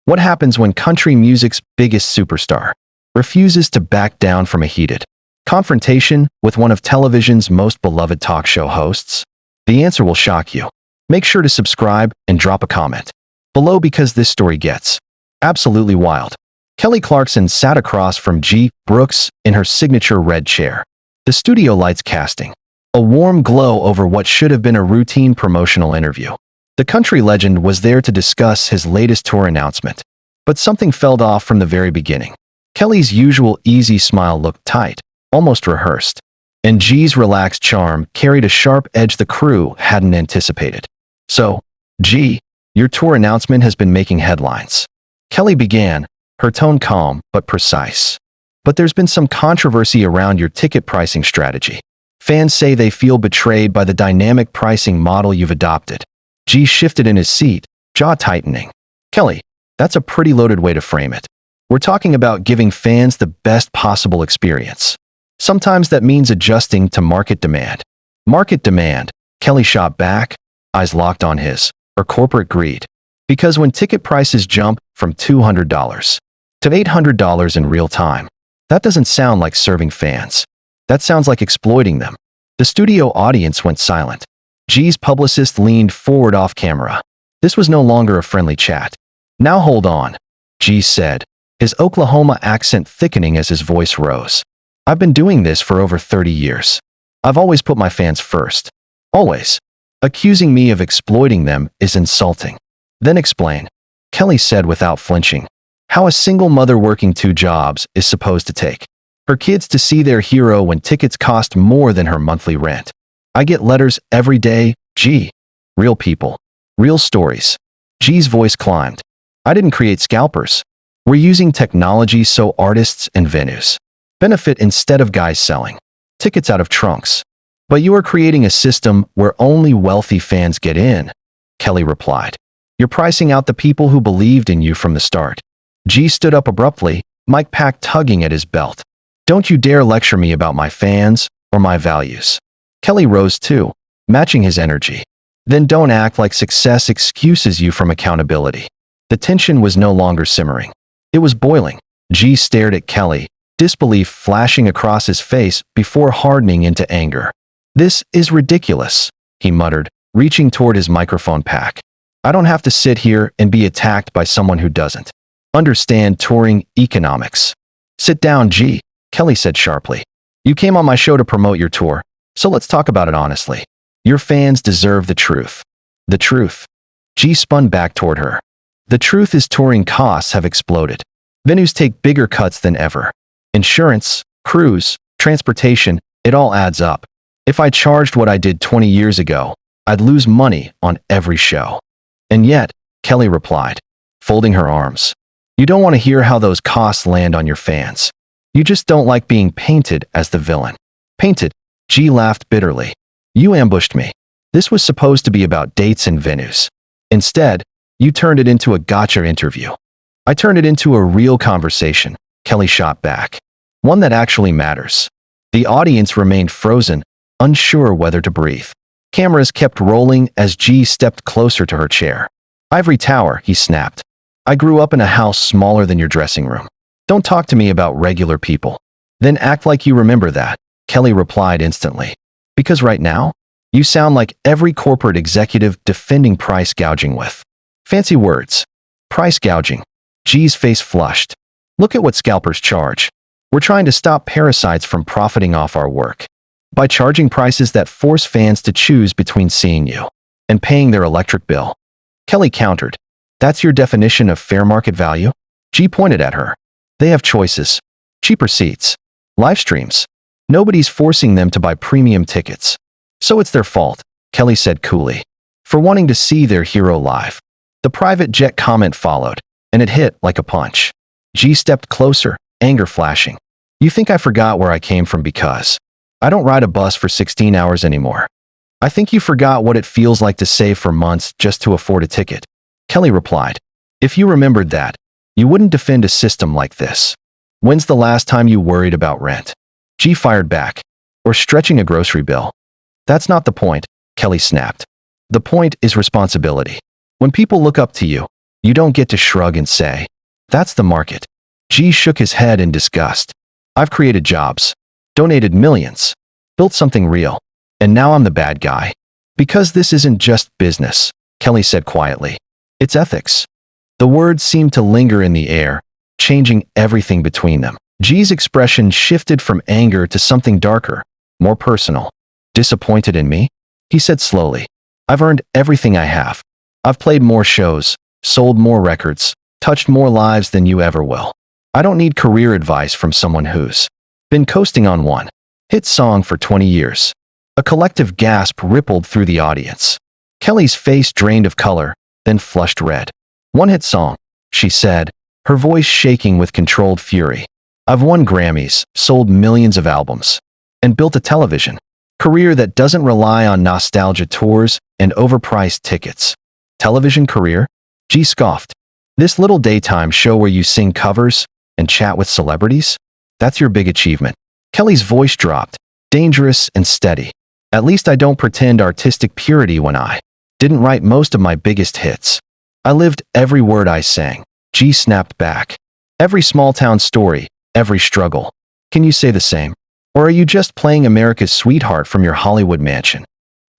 What happens when country music's biggest superstar refuses to back down from a heated confrontation with one of television's most beloved talk show hosts? The answer will shock you. Make sure to subscribe and drop a comment below because this story gets absolutely wild. Kelly Clarkson sat across from Garth Brooks in her signature red chair. The studio lights casting a warm glow over what should have been a routine promotional interview. The country legend was there to discuss his latest tour announcement. But something felt off from the very beginning. Kelly's usual easy smile looked tight, almost rehearsed. And G's relaxed charm carried a sharp edge the crew hadn't anticipated. "So, G, your tour announcement has been making headlines." Kelly began, her tone calm but precise. "But there's been some controversy around your ticket pricing strategy. Fans say they feel betrayed by the dynamic pricing model you've adopted." G shifted in his seat, jaw tightening. "Kelly, that's a pretty loaded way to frame it. We're talking about giving fans the best possible experience. Sometimes that means adjusting to market demand." "Market demand," Kelly shot back, eyes locked on his, "or corporate greed. Because when ticket prices jump from $200 to $800 in real time, that doesn't sound like serving fans. That sounds like exploiting them." The studio audience went silent. G's publicist leaned forward off camera. This was no longer a friendly chat. "Now hold on," G said, his Oklahoma accent thickening as his voice rose. "I've been doing this for over 30 years. I've always put my fans first. Always. Accusing me of exploiting them is insulting." "Then explain," Kelly said without flinching, "how a single mother working 2 jobs is supposed to take her kids to see their hero when tickets cost more than her monthly rent. I get letters every day, G. Real people. Real stories." G's voice climbed. "I didn't create scalpers. We're using technology so artists and venues benefit instead of guys selling tickets out of trunks. But you are creating a system where only wealthy fans get in," Kelly replied. "You're pricing out the people who believed in you from the start." G stood up abruptly, mic pack tugging at his belt. "Don't you dare lecture me about my fans or my values." Kelly rose too, matching his energy. "Then don't act like success excuses you from accountability." The tension was no longer simmering. It was boiling. G stared at Kelly, disbelief flashing across his face before hardening into anger. "This is ridiculous," he muttered, reaching toward his microphone pack. "I don't have to sit here and be attacked by someone who doesn't understand touring economics." "Sit down, G," Kelly said sharply. "You came on my show to promote your tour, so let's talk about it honestly. Your fans deserve the truth." "The truth?" G spun back toward her. "The truth is touring costs have exploded. Venues take bigger cuts than ever. Insurance, crews, transportation, it all adds up. If I charged what I did 20 years ago, I'd lose money on every show." "And yet," Kelly replied, folding her arms, "you don't want to hear how those costs land on your fans. You just don't like being painted as the villain." "Painted?" G laughed bitterly. "You ambushed me. This was supposed to be about dates and venues. Instead, you turned it into a gotcha interview." "I turned it into a real conversation," Kelly shot back. "One that actually matters." The audience remained frozen, unsure whether to breathe. Cameras kept rolling as G stepped closer to her chair. "Ivory Tower," he snapped. "I grew up in a house smaller than your dressing room. Don't talk to me about regular people." "Then act like you remember that," Kelly replied instantly. "Because right now, you sound like every corporate executive defending price gouging with fancy words." "Price gouging." G's face flushed. "Look at what scalpers charge. We're trying to stop parasites from profiting off our work by charging prices that force fans to choose between seeing you and paying their electric bill." Kelly countered. "That's your definition of fair market value?" G pointed at her. "They have choices. Cheaper seats. Live streams. Nobody's forcing them to buy premium tickets. So it's their fault," Kelly said coolly, "for wanting to see their hero live." The private jet comment followed, and it hit like a punch. G stepped closer, anger flashing. "You think I forgot where I came from because I don't ride a bus for 16 hours anymore. I think you forgot what it feels like to save for months just to afford a ticket." Kelly replied. "If you remembered that, you wouldn't defend a system like this. When's the last time you worried about rent?" G fired back. "Or stretching a grocery bill." "That's not the point," Kelly snapped. "The point is responsibility. When people look up to you, You don't get to shrug and say, "That's the market." G shook his head in disgust. "I've created jobs, donated millions, built something real, and now I'm the bad guy." "Because this isn't just business," Kelly said quietly. "It's ethics." The words seemed to linger in the air, changing everything between them. G's expression shifted from anger to something darker, more personal. "Disappointed in me?" he said slowly. "I've earned everything I have. I've played more shows, sold more records, touched more lives than you ever will. I don't need career advice from someone who's been coasting on one hit song for 20 years. A collective gasp rippled through the audience. Kelly's face drained of color, then flushed red. "One hit song," she said, her voice shaking with controlled fury. "I've won Grammys, sold millions of albums, and built a television career that doesn't rely on nostalgia tours and overpriced tickets." "Television career?" G scoffed. "This little daytime show where you sing covers and chat with celebrities? That's your big achievement." Kelly's voice dropped, dangerous and steady. "At least I don't pretend artistic purity when I didn't write most of my biggest hits. I lived every word I sang." G snapped back. "Every small-town story, every struggle. Can you say the same? Or are you just playing America's sweetheart from your Hollywood mansion?"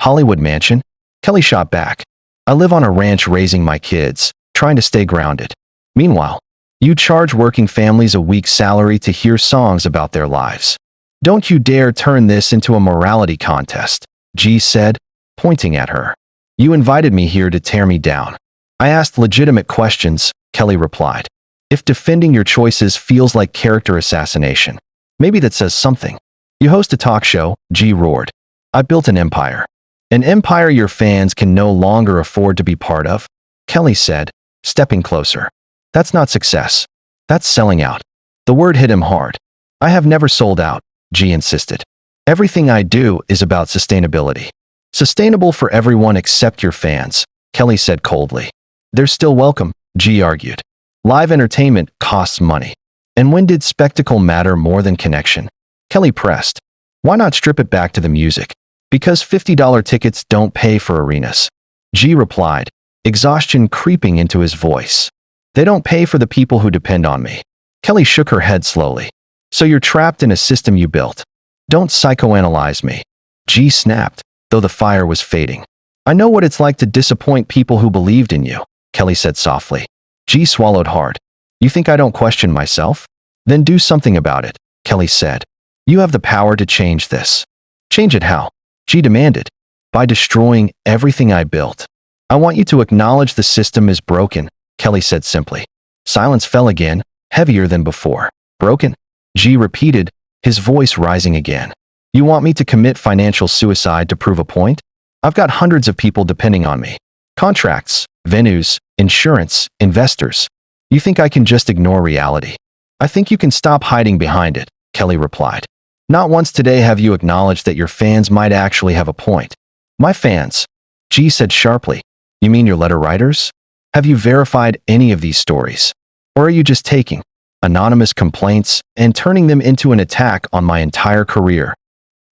"Hollywood mansion?" Kelly shot back. "I live on a ranch raising my kids, trying to stay grounded. Meanwhile, you charge working families a week's salary to hear songs about their lives. Don't you dare turn this into a morality contest," G said, pointing at her. "You invited me here to tear me down." "I asked legitimate questions," Kelly replied. "If defending your choices feels like character assassination, maybe that says something." "You host a talk show," G roared. "I built an empire. An empire your fans can no longer afford to be part of," Kelly said, stepping closer. "That's not success. That's selling out." The word hit him hard. "I have never sold out," G insisted. "Everything I do is about sustainability. Sustainable for everyone except your fans," Kelly said coldly. "They're still welcome," G argued. "Live entertainment costs money. And when did spectacle matter more than connection?" Kelly pressed. "Why not strip it back to the music? Because $50 tickets don't pay for arenas." G replied, exhaustion creeping into his voice. "They don't pay for the people who depend on me." Kelly shook her head slowly. "So you're trapped in a system you built. Don't psychoanalyze me." G snapped, though the fire was fading. "I know what it's like to disappoint people who believed in you," Kelly said softly. G swallowed hard. "You think I don't question myself? Then do something about it," Kelly said. "You have the power to change this." "Change it how?" G demanded. "By destroying everything I built." "I want you to acknowledge the system is broken," Kelly said simply. Silence fell again, heavier than before. "Broken?" G repeated, his voice rising again. "You want me to commit financial suicide to prove a point? I've got hundreds of people depending on me. Contracts, venues, insurance, investors. You think I can just ignore reality?" "I think you can stop hiding behind it," Kelly replied. "Not once today have you acknowledged that your fans might actually have a point." "My fans?" G said sharply. "You mean your letter writers? Have you verified any of these stories? Or are you just taking anonymous complaints and turning them into an attack on my entire career?"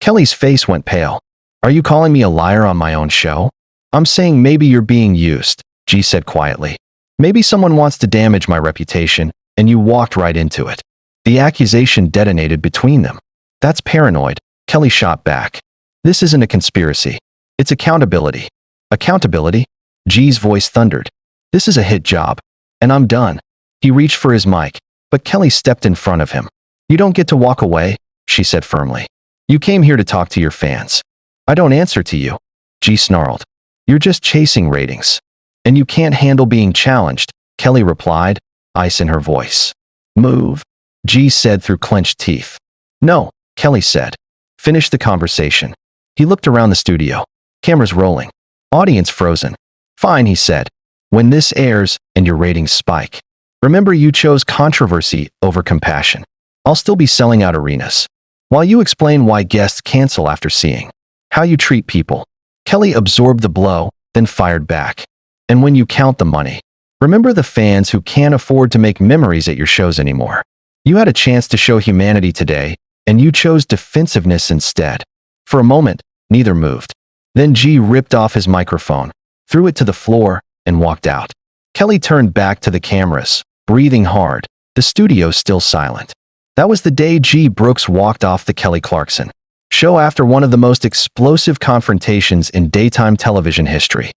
Kelly's face went pale. "Are you calling me a liar on my own show?" "I'm saying maybe you're being used," G said quietly. "Maybe someone wants to damage my reputation, and you walked right into it." The accusation detonated between them. "That's paranoid," Kelly shot back. "This isn't a conspiracy. It's accountability." "Accountability?" G's voice thundered. "This is a hit job, and I'm done." He reached for his mic, but Kelly stepped in front of him. "You don't get to walk away," she said firmly. "You came here to talk to your fans." "I don't answer to you," G snarled. "You're just chasing ratings. And you can't handle being challenged," Kelly replied, ice in her voice. "Move," G said through clenched teeth. "No," Kelly said. "Finish the conversation." He looked around the studio. Cameras rolling. Audience frozen. "Fine," he said. "When this airs and your ratings spike, remember you chose controversy over compassion. I'll still be selling out arenas. While you explain why guests cancel after seeing how you treat people." Kelly absorbed the blow, then fired back. "And when you count the money, remember the fans who can't afford to make memories at your shows anymore. You had a chance to show humanity today, and you chose defensiveness instead." For a moment, neither moved. Then G ripped off his microphone, threw it to the floor, and walked out. Kelly turned back to the cameras, breathing hard, the studio still silent. That was the day G. Brooks walked off the Kelly Clarkson Show after one of the most explosive confrontations in daytime television history.